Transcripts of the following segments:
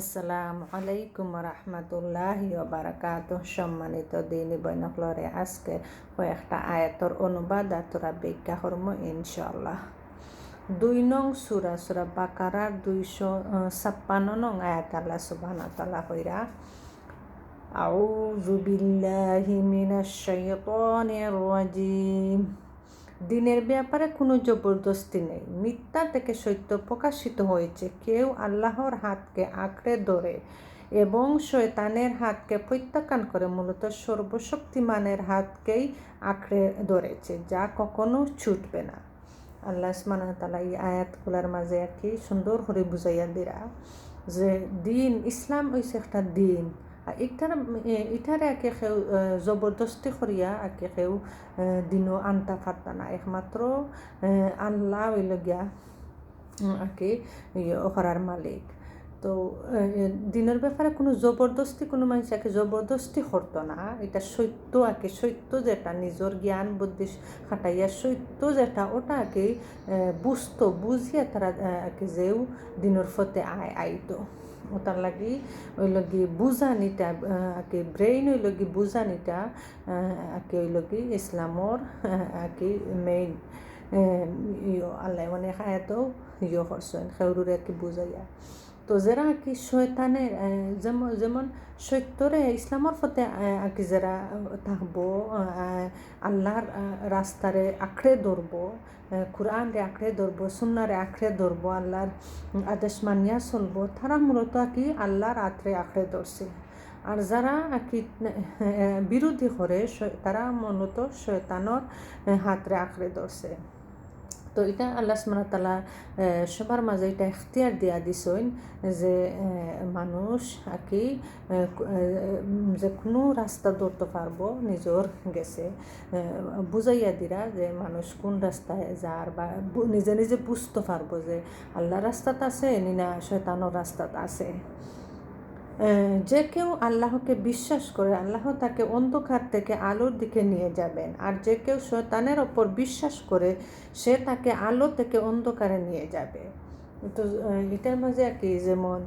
আসসালামু আলাইকুম রহমতুল্লাহি বারাকাতুহ। সম্মানিত দিনী বৈনকলরে আজকে কয়েকটা আয়াতর অনুবাদ তোরা ব্যাখ্যা করবো ইনশাআল্লাহ। 2 নং সূরা সূরা বাকারার 256 নং আয়াত আল্লাহ সুবহানাহু ওয়া তাআলা কইরা আউযু বিল্লাহি মিনাশ শাইতানির রাজিম। দিনের ব্যাপারে কোনো জবরদস্তি নেই, মিথ্যা থেকে সত্য প্রকাশিত হয়েছে। কেউ আল্লাহর হাতকে আঁকড়ে ধরে এবং শয়তানের হাতকে প্রত্যাখ্যান করে মূলত সর্বশক্তিমানের হাতকেই আঁকড়ে ধরেছে, যা কখনো ছুটবে না। আল্লাহ সুবহানাহু ওয়া তাআলা এই আয়াতগুলোর মাঝে আর কি সুন্দর করে বুঝাইয়া দিরা যে দিন ইসলাম হইছে একটা দিন। ইটারে আগে কেউ জবরদস্তি করিয়া আগে কেউ দিনও আনতে পারত না। একমাত্র আল্লাহ হইল গিয়া আর কি করার মালিক। তো দিনের ব্যাপারে কোনো জবরদস্তি কোনো মানুষকে জবরদস্তি করতো না। এটা সত্য আগে সত্য যেটা নিজের জ্ঞান বুদ্ধি খাটাইয়া সত্য যেটা ওটা আগে বুঝিয়া তারা আগে যেও দিনের ফতে আইতো। ওটার লাগি ওই লগি বুঝানিটা আগে ব্রেইন ওই লগি বুঝানিটা আগে ওই লগি ইসলামর আগে মেইন আল্লাহ মানে খায়াতেও করছেন খেউরুরে আর কি বুঝাইয়া। তো যারা আর কি শয়তানের যেমন সত্যরে ইসলামর পথে আর কি যারা থাকবো, আল্লাহর রাস্তারে আঁকড়ে ধরবো, কোরআনরে আঁকড়ে ধরবো, সুন্নারে আঁকড়ে ধরবো, আল্লাহর আদেশ মানিয়া চলবো, তারা মূলত আর কি আল্লাহর হাতরে আঁকড়ে ধরছে। আর যারা আর কি বিরোধী করে তারা মূলত শয়তানর হাতরে আঁকড়ে ধরছে। তো এটা আল্লাহ সুবহানাহু ওয়া তাআলা সবার মাঝে এটা ইখতিয়ার দিয়া দিছেন যে মানুষ আর কি যে কোনো রাস্তা ধরতে পারবো নিজের গেছে বুঝাইয়া দিরা যে মানুষ কোন রাস্তায় যার বা নিজে নিজে বুঝতে পারবো যে আল্লাহর রাস্তাতে আছে না শয়তানের রাস্তাতে আছে। যে কেউ আল্লাহকে বিশ্বাস করে আল্লাহ তাকে অন্ধকার থেকে আলোর দিকে নিয়ে যাবেন, আর যে কেউ শয়তানের ওপর বিশ্বাস করে সে তাকে আলো থেকে অন্ধকারে নিয়ে যাবে। তো এটার মাঝে আর কি যেমন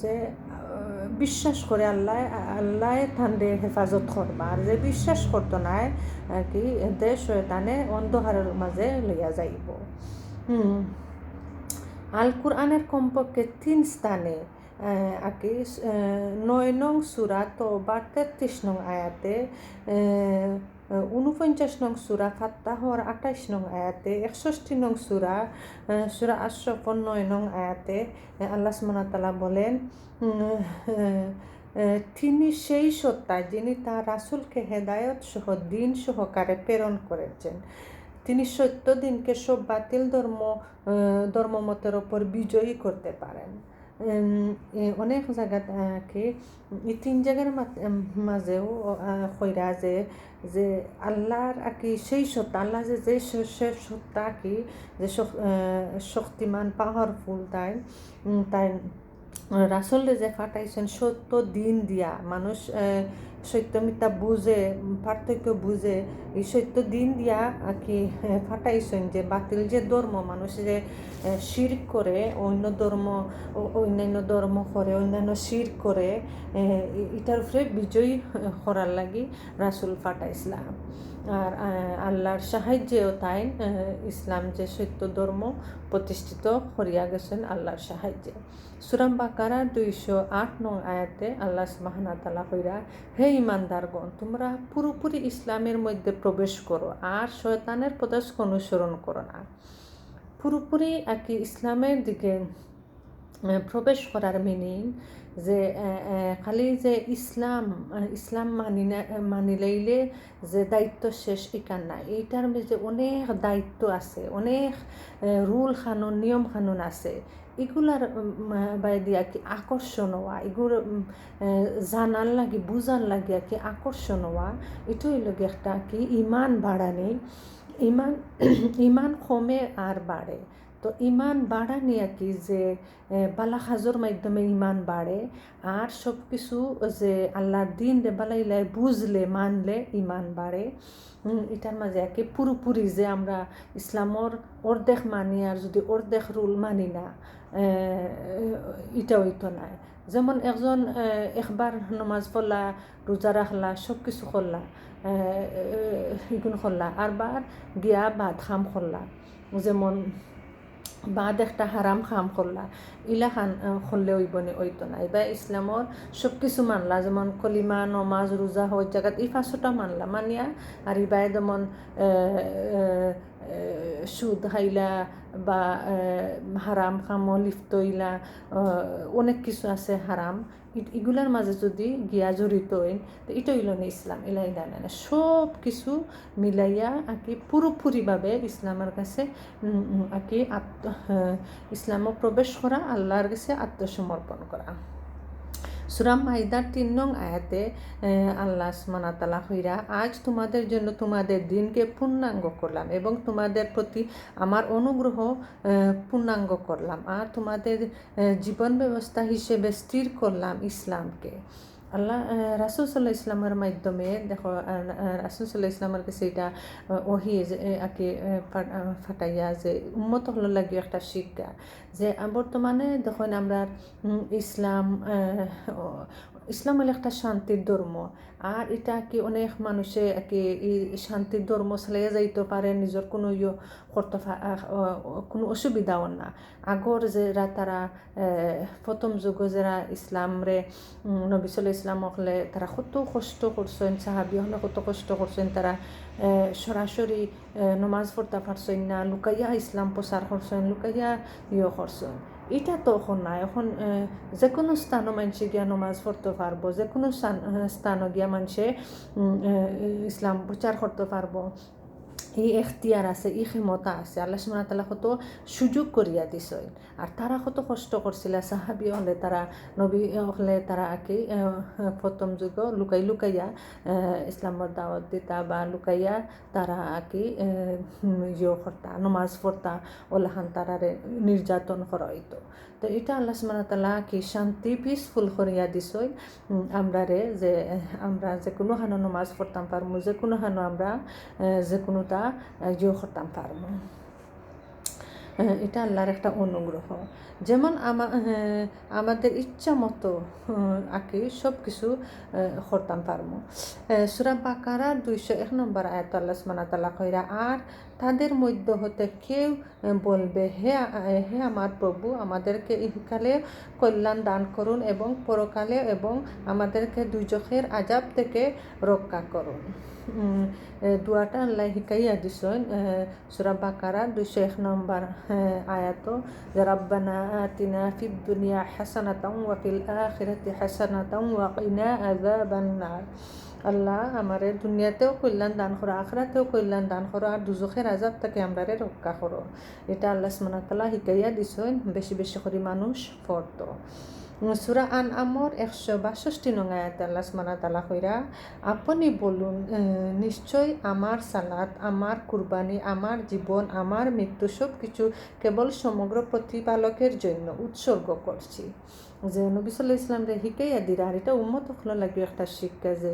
যে বিশ্বাস করে আল্লাহ তানরে হেফাজত করবা, আর যে বিশ্বাস করতো না আর কি এদের শয়তানে অন্ধকারের মাঝে লইয়া যাইব। আল কুরআনের কমপক্ষে 3 স্থানে আর কি 9 নং সূরা তওবার 33 নং আয়াতে, 49 নং সূরা ফাত্তাহর 28 নং আয়াতে, 61 নং সূরা আশরাফর 9 নং আয়াতে আল্লাহ সুবহানাহু ওয়া তাআলা বলেন তিনি সেই সত্তা যিনি তার রাসূলকে হেদায়েত সহ দ্বীন সহকারে প্রেরণ করেছেন। তিনি সত্য দিনকে সব বাতিল ধর্মমতের ওপর বিজয়ী করতে পারেন। অনেক জায়গাতে কি এই 3 জায়গার মাঝেও কইরা যে আল্লাহর আর কি সেই সত্তা আল্লাহ যে সত্তা কি যে শক্তিমান পাওয়ারফুল তাই রাসূলরে যে ফাটাইছেন সত্য দিন দিয়া মানুষ সত্য মিথ্যা বুঝে পার্থক্য বুঝে এই সত্য দিন দিয়া আর কি ফাটাইছেন। যে বাতিল যে ধর্ম মানুষ যে শিরক করে অন্যান্য ধর্ম করে অন্যান্য শিরক করে এটার উপরে বিজয়ী করার লাগি রাসূল ফাটাইছিলাম। আর আল্লাহর সাহায্যেও তাই ইসলাম যে সত্য ধর্ম প্রতিষ্ঠিত করিয়া গেছেন আল্লাহর সাহায্যে। সূরা বাকারার 208 নং আয়াতে আল্লাহ সুবহানাহু ওয়া তাআলা কইরা, হে ঈমানদারগণ, তোমরা পুরোপুরি ইসলামের মধ্যে প্রবেশ করো আর শয়তানের পথকে অনুসরণ করো না। পুরোপুরি আর কি ইসলামের দিকে প্রবেশ করার মিনিং যে খালি যে ইসলাম মানিলেইলে যে দায়িত্ব শেষ এখান না, এইটার মধ্যে অনেক দায়িত্ব আছে, অনেক রুল কানুন নিয়ম কানুন আছে। এগুলার বাইরে আর কি আকর্ষণ হওয়া, এগুলো জানার লাগে বুঝার লাগে আর কি আকর্ষণ হওয়া, এটাই লাগে একটা কি ইমান বাড়ানি। ইমান কমে আর বাড়ে। তো ইমান বাড়া নিয়ে কি যে বালা খাজর মাধ্যমে ইমান বাড়ে, আর সব কিছু যে আল্লাহর দিন রে বালাইলাই বুঝলে মানলে ইমান বাড়ে। এটার মাঝে একে পুরোপুরি যে আমরা ইসলামর অর্ধেক মানি আর যদি অর্ধেক রুল মানি না, এটা হইতো নাই। যেমন একজন একবার নমাজ পড়লা, রোজা রাখলা, সব কিছু করলা, এগুলো করলা, আর বার গিয়া ভাত খাম করলা, যেমন বাদ একটা হারাম খাম করলা, ইলা খান করলে ওইবনি ওইতো না। এবার ইসলামর সব কিছু মানলা, যেমন কলিমা, নমাজ, রোজা হওয়ার জায়গাত এই 5টা মানলা, মানিয়া আর ইবাই যেমন সুদ খাইলা বা হারাম খামো লিপ্ত হইলা, অনেক কিছু আছে হারাম, এগুলার মাঝে যদি গিয়া জড়িত হইন, তো এটা হইল না ইসলাম। এলাই না না সব কিছু মিলাইয়া আকি পুরোপুরিভাবে ইসলামের কাছে আকি ইসলামে প্রবেশ করা, আল্লাহর কাছে আত্মসমর্পণ করা। সূরা মাইদার 3 নং আয়াতে আল্লাহ সুবহানাহু ওয়া তাআলা কইরা, আজ তোমাদের জন্য তোমাদের দিনকে পূর্ণাঙ্গ করলাম এবং তোমাদের প্রতি আমার অনুগ্রহ পূর্ণাঙ্গ করলাম, আর তোমাদের জীবন ব্যবস্থা হিসেবে স্থির করলাম ইসলামকে। আল্লাহ রাসূল সাল্লাল্লাহু আলাইহি ইসলামের মাধ্যমে দেখো, রাসূল সাল্লাল্লাহু আলাইহি ইসলামের কাছে এটা ওহী আকে ফাটাইয়া যে উম্মত হল লাগে একটা শিক্ষা, যে বর্তমানে দেখুন আমরা ইসলাম হলো একটা শান্তির ধর্ম, আর এটা কি অনেক মানুষে কি এই শান্তির ধর্ম চালিয়ে যাইতে পারে, নিজের কোনো করতে কোনো অসুবিধাও না। আগর যারা তারা প্রথম যুগ যারা ইসলামরে নবী সাল্লাল্লাহু আলাইহি ইসলাম হলে তারা কত কষ্ট করছেন, সাহাবী হলে কত কষ্ট করছেন, তারা সরাসরি নমাজ পড়তে পারছেন না, লুকাইয়া ইসলাম প্রচার করছেন, লুকাইয়া করছেন। এটা তো এখন না, এখন যে কোনো স্থানও মানুষে গিয়া নমাজ পড়তে পারবো, যে কোনো স্থানও গিয়া মানুষে ইসলাম প্রচার করতে পারবো। এই এখতিয়ার আছে, এই ক্ষমতা আছে, আল্লাহ সুবহানাহু ওয়া তাআলা কত সুযোগ করিয়া দিছেন। আর তারা কত কষ্ট করছিল, সাহাবী হলে তারা, নবী হলে তারা আকি প্রথম যুগ লুকাইয়া ইসলামের দাওয়াত দিতা, বা লুকাইয়া তারা আকি করতা, নমাজ পড়তা, ওলাহান তারারে নির্যাতন করা হইতো। তো এটা আল্লাহ সুবহানাহু ওয়া তাআলা কি শান্তি পিসফুল করিয়া দিছই আমরা রে, যে আমরা যে কোনো হানো নমাজ পড়তাম পারমু, যে কোনো হানো আমরা যে কোনোটা করতাম পারবো। এটা আল্লাহর একটা অনুগ্রহ। যেমন আমাদের ইচ্ছা মতো আকি সব কিছু করতাম পারবো। সূরা বাকারা 201 নম্বর আয়াত আল্লাহ সুবহানাহু ওয়া তাআলা কইরা, আর তাদের মধ্যে হতে কেউ বলবে, হে আমার প্রভু, আমাদেরকে ইহকালে কল্যাণ দান করুন এবং পরকালে এবং আমাদেরকে দুজখের আযাব থেকে রক্ষা করুন। দোয়াটা আল্লাহ হিকাইয়া দিছেন সূরা বাকারা 201 নম্বর আয়াত, রাব্বানা আতিনা ফিদ দুনিয়া হাসানাতাও ওয়া ফিল আখিরাতি হাসানাতাও ওয়া কিনা আযাবান নার। আল্লাহ আমারে দুনিয়াতেও কল্যাণ দান করো, আখিরাতেও কল্যাণ দান করো, আর দুজখের আযাব থেকে আমরারে রক্ষা করো। এটা আল্লাহ সুবহানাহু ওয়া তাআলা হিকাইয়া দিছেন, বেশি বেশি করে মানুষ পড়তো। সূরা আনআমর 162 নং আয়াতে আল্লাহ সুবহানাহু ওয়া তাআলা কইরা, আপনি বলুন, নিশ্চয় আমার সালাত, আমার কুরবানি, আমার জীবন, আমার মৃত্যু সব কিছু কেবল সমগ্র প্রতিপালকের জন্য উৎসর্গ করছি। যে নবী সাল্লাল্লাহু আলাইহি ওয়াসাল্লাম রে হিকাইয়া দিরা, আর এটা উম্মত হলো লাগে একটা শিক্ষা, যে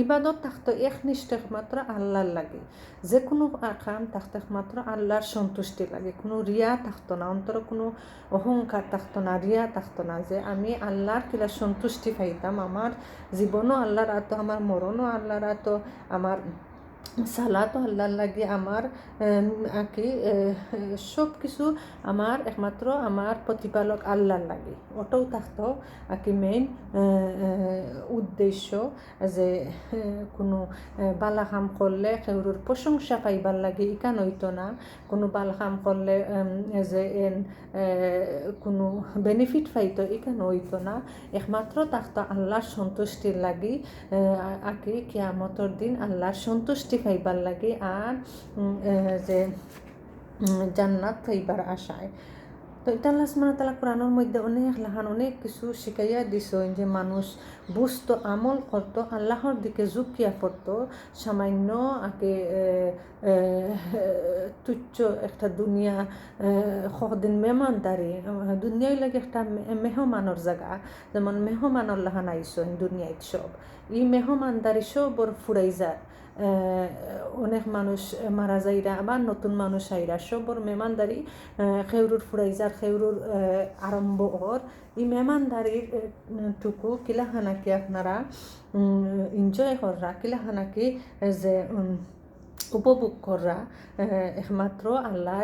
ইবাদত থাকতো একনিষ্ঠ একমাত্র আল্লাহর লাগে, যে কোনো কাম থাকতো একমাত্র আল্লাহর সন্তুষ্টি লাগে, কোনো রিয়া থাকতো না, অন্তর কোনো অহংকার থাকতো না, রিয়া থাকতো না, যে আমি আল্লাহর কিলা সন্তুষ্টি পাইতাম, আমার জীবনও আল্লাহর আতো, আমার মরণও আল্লাহর আতো, আমার সালাতো আল্লাহর লাগে, আমার আকি সব কিছু আমার একমাত্র আমার প্রতিপালক আল্লাহর লাগে, ওটাও থাকতো আকি মেইন উদ্দেশ্য, যে কোনো বালা কাম করলে কেউর প্রশংসা পাইবার লাগে ইকান হইতো না, কোনো বালা কাম করলে যে কোনো বেনিফিট পাইতো ইকান হইতো না, একমাত্র থাকতো আল্লাহর সন্তুষ্টির লাগি, আকি কিয়ামতর দিন আল্লাহর সন্তুষ্টি পাইবার লাগে, আর যে জান্নাত পাইবার আশায়। তো এটা আল্লাহ সুবহানাহু ওয়া তাআলা কোরআনের মধ্যে অনেক কিছু শিখাইয়া দিছেন যে মানুষ বুঝতো, আমল করতো, আল্লাহর দিকে ঝুঁকিয়া পড়তো। সামান্য আগে তুচ্ছ একটা দুনিয়া কদিন মেহমানদারি, দুনিয়ায় লাগে একটা মেহমানের জায়গা, যেমন মেহমানর লাহান আইসন দুনিয়ায় সব, এই মেহমানদারি সবর ফুরাই যায়। অনেক মানুষ মারা যাইরা, আবার নতুন মানুষ আইরা, সবর মেহমানদারি খেউরুর ফুরাইজার, খেউরুর আরম্ভ ওর। এই মেহমানদারির টুকু কিলাখানাকে আপনারা এনজয় কররা, কিলাখানাকে যে উপভোগ কররা, একমাত্র আল্লাহ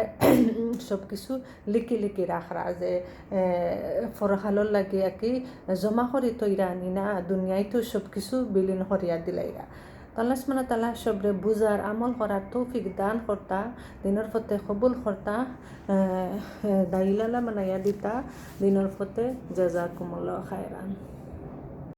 সব কিছু লিখি রাখরা, যে ফরহালর লাগে আর কি জমা করি তৈরা আনি না, দুনিয়ায় তো সব কিছু বিলীন করিয়া দিলাইরা। আল্লাহ সুবহানাহু ওয়া তাআলা সবরে বুঝার, আমল করার তৌফিক দান করতা, দিনের পথে কবুল করতা, দাইলালা বানাইয়া দিতা দিনের পথে। জাযাকুমুল্লাহু খায়রান।